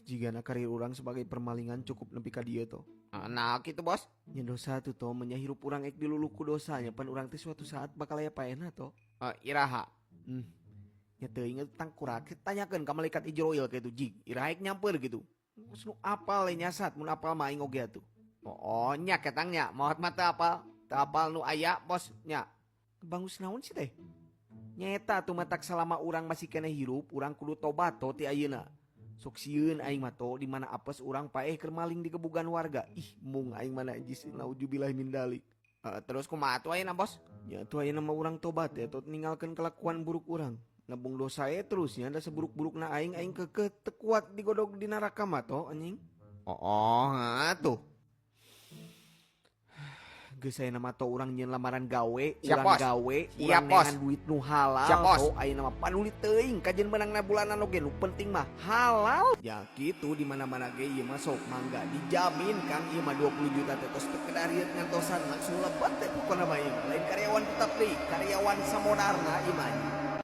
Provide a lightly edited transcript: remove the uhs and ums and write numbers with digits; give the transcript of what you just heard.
jika karir orang sebagai permalingan cukup nepi ka dieu to. Nah gitu bos. Nya dosa tuh to menyahirup urang ek diluluku dosanya pan urang teh suatu saat bakal aya paena to. Iraha. Nya teu inget tang kurak tanyakeun ka malaikat Ijroil kitu jig iraha ek nyamper gitu. Geus nu apal we nyasat mun apal mah aing oge atuh. Oh nya ketangnya maot mata apa? Teu apal nu aya bos nya. Kebangus naon sih teh? Nyata tuh matak selama urang masih kena hirup, urang kudu tobat to ti ayeuna. Sok sieun aing mah to di mana apes urang paeh keur maling di kebugan warga. Ih, mung aing mah najis naujubillah min dalik. Terus kumaha atuh ayeuna bos? Ya tuh ayeuna mah urang tobat ya tot ninggalkeun kelakuan buruk urang. Nabung dosa terusnya da seburuk-burukna aing kekeh teu kuat digodog di neraka mah to anjing. Tuh. Geus ayeuna mah to urang nyeun lamaran gawe, Siap, urang Bos. gawe, Siap, urang Bos. neangan duit nu halal. Siap, Bos. To ayeuna mah panuli teuing kajeun menangna bulanan oge nu penting mah halal. Ya kitu di mana-mana ge ieu mah sok mangga dijamin Kang ieu mah 20 juta teh tos teu kedarieuh ngantosan langsung lebat teh pokona mah ieu. Lain karyawan tetep deui, karyawan samodarna ieu mah.